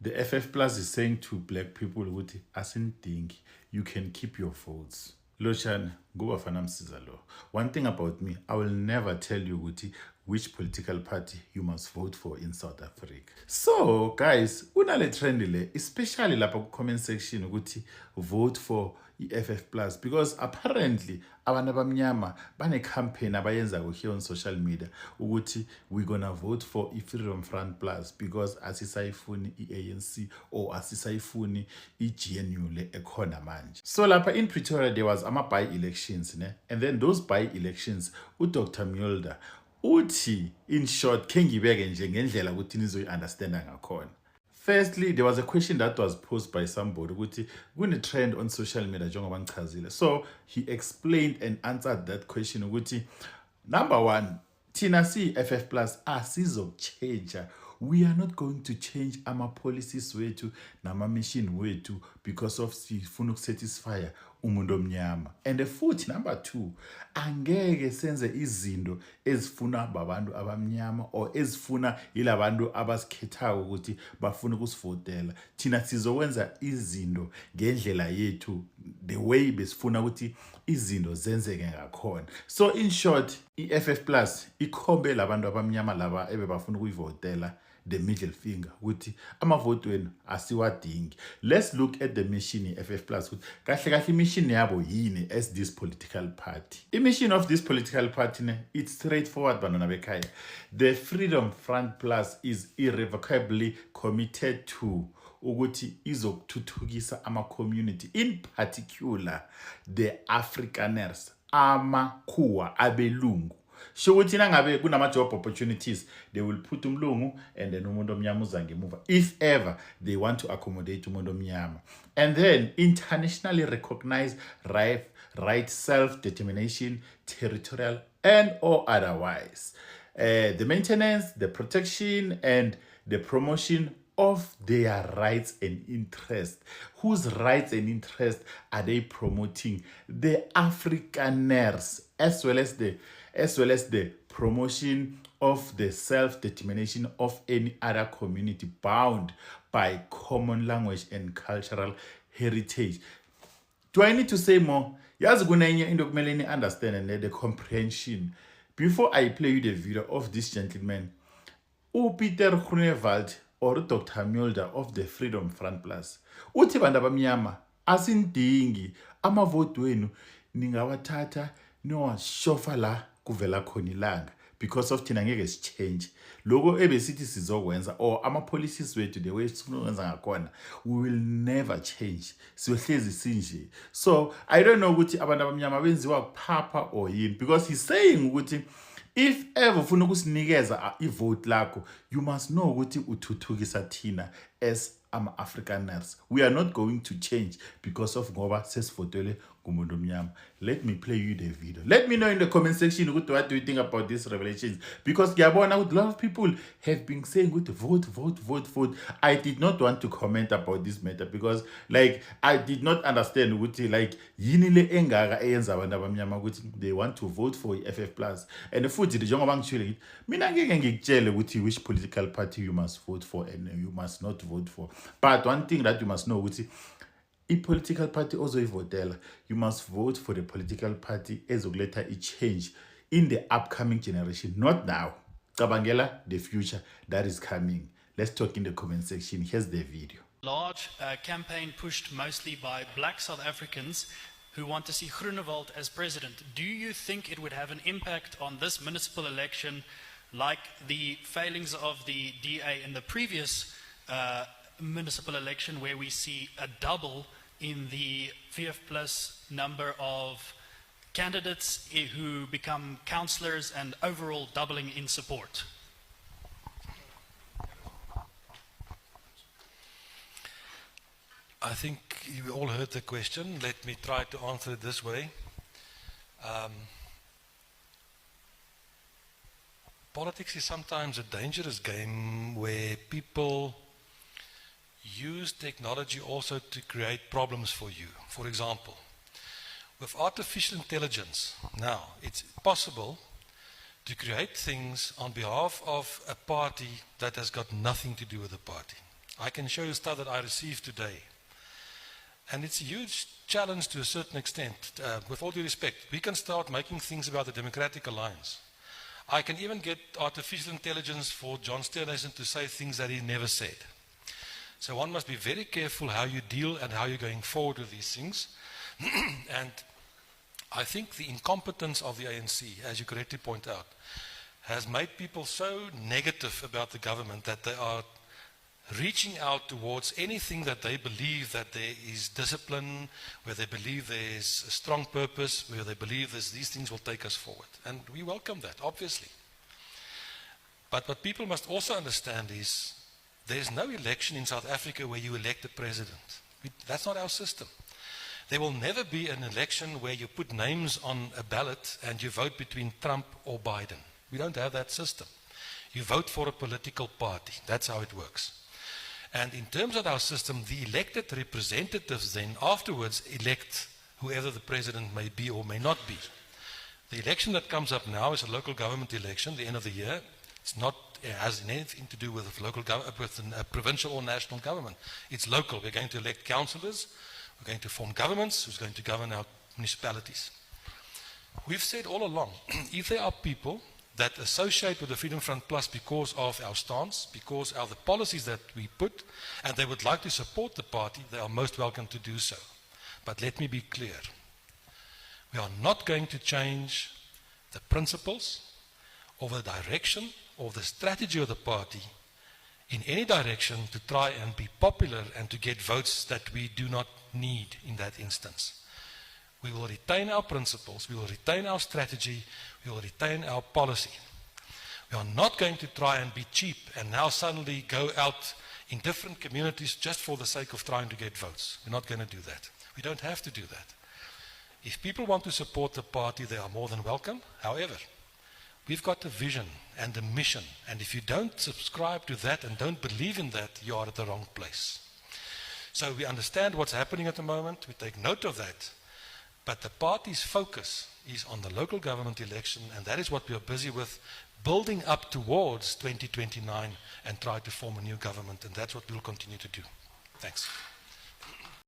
The FF Plus is saying to black people, ukuthi asindingi, you can keep your votes. Lochan, go bafana msiza lo. One thing about me, I will never tell you ukuthi which political party you must vote for in South Africa. So, guys, unale trend le, especially lapha ku comment section ukuthi vote for FF Plus, because apparently abantu abamnyama bane campaign abayenza here on social media ukuthi we gonna vote for Freedom Front Plus because asisayifuni iANC or asisayifuni iGNU le ekhona manje. So lapha in Pretoria there was by-elections, ne? And then those by-elections uDr Mulder uthi in short kengibeke nje ngendlela ukuthi nizoyi-understanda ngakhona. Firstly, there was a question that was posed by somebody ukuthi kune trend on social media njengoba ngichazile. So he explained and answered that question ukuthi number one, thina FF Plus asizokuchange. We are not going to change our policies wethu nama mission wethu because of sifuna ukusatisfy umuntu omnyama. And futhi number two, angeke senze izinto ezifuna babantu abamnyama or ezifuna yilabantu abasikhethako ukuthi bafuna ukusivotela. Thina sizokwenza izinto ngendlela yethu, the way besifuna ukuthi izinto zenzeke ngakhona. So in short, iFF Plus ikhombe labantu abamnyama laba ebebafuna ukuyivotela the middle finger ukuthi amavote wenu asiwadingi. Let's look at the mission FF Plus. Kahle kahle mission yabo yini as this political party. The mission of this political party it's straightforward bantwana bekhaya. The Freedom Front Plus is irrevocably committed to ukuthi izokuthuthukisa ama community, in particular the Afrikaners, amakhuwa abelungu. So ukuthi nangabe kunama job opportunities, they will put umlungu and then umuntu omnyama uza ngemuva if ever they want to accommodate umuntu omnyama. And then internationally recognized right self-determination, territorial and or otherwise. The maintenance, the protection and the promotion of their rights and interests. Whose rights and interests are they promoting? The Afrikaners, as well as the promotion of the self-determination of any other community bound by common language and cultural heritage. Do I need to say more? Yazi kunenye into kumele ni understand and the comprehension. Before I play you the video of this gentleman, Peter Groenewald or Dr. Mulder of the Freedom Front Plus, uthi bantu abamnyama asindingi amavote wenu ningawathatha niwashofa la kuvela khona ilanga because of thina ngeke sichange lokho ebesithi sizokwenza or ama policies wethu the way sifuna ukwenza ngakhona, we will never change, siyohlezi sinje. So I don't know ukuthi abantu abamnyama benziwa kuphapha or yini, because he's saying ukuthi if ever ufuna ukusinikeza ivote lakho, you must know ukuthi uthuthukisa thina as ama-Afrikaners. We are not going to change because of ngoba sesivotele kumuntu omnyama. Let me play you the video. Let me know in the comment section what do you think about these revelations, because ngiyabona a lot of people have been saying vote. I did not want to comment about this matter because like I did not understand ukuthi like yini le engaka eyenza abantu abamnyama ukuthi they want to vote for FF Plus. And futhi njengoba ngitshilo mina ngeke ngikutshele ukuthi which political party you must vote for and you must not vote for. But one thing that you must know ukuthi i-political party ozoyivotela, you must vote for the political party ezokuletha i-change in the upcoming generation, not now. Cabangela, the future that is coming. Let's talk in the comment section. Here's the video. Large campaign pushed mostly by black South Africans who want to see Groenewald as president. Do you think it would have an impact on this municipal election like the failings of the DA in the previous municipal election, where we see a double in the VF Plus number of candidates who become councillors and overall doubling in support? I think you all heard the question. Let me try to answer it this way. Politics is sometimes a dangerous game where people use technology also to create problems for you. For example, with artificial intelligence, now it's possible to create things on behalf of a party that has got nothing to do with the party. I can show you stuff that I received today. And it's a huge challenge to a certain extent. With all due respect, we can start making things about the Democratic Alliance. I can even get artificial intelligence for John Steenhuisen to say things that he never said. So one must be very careful how you deal and how you're going forward with these things. And I think the incompetence of the ANC, as you correctly point out, has made people so negative about the government that they are reaching out towards anything that they believe that there is discipline, where they believe there is a strong purpose, where they believe these things will take us forward. And we welcome that, obviously. But what people must also understand is there's no election in South Africa where you elect a president. That's not our system. There will never be an election where you put names on a ballot and you vote between Trump or Biden. We don't have that system. You vote for a political party. That's how it works. And in terms of our system, the elected representatives then afterwards elect whoever the president may be or may not be. The election that comes up now is a local government election, the end of the year. It has anything to do with local with a provincial or national government. It's local. We're going to elect councillors. We're going to form governments who's going to govern our municipalities. We've said all along, if there are people that associate with the Freedom Front Plus because of our stance, because of the policies that we put, and they would like to support the party, they are most welcome to do so. But let me be clear. We are not going to change the principles or the direction or the strategy of the party in any direction to try and be popular and to get votes that we do not need in that instance. We will retain our principles, we will retain our strategy, we will retain our policy. We are not going to try and be cheap and now suddenly go out in different communities just for the sake of trying to get votes. We're not going to do that. We don't have to do that. If people want to support the party, they are more than welcome. However, we've got a vision and a mission, and if you don't subscribe to that and don't believe in that, you are at the wrong place. So we understand what's happening at the moment, we take note of that, but the party's focus is on the local government election, and that is what we are busy with, building up towards 2029 and try to form a new government, and that's what we'll continue to do. Thanks.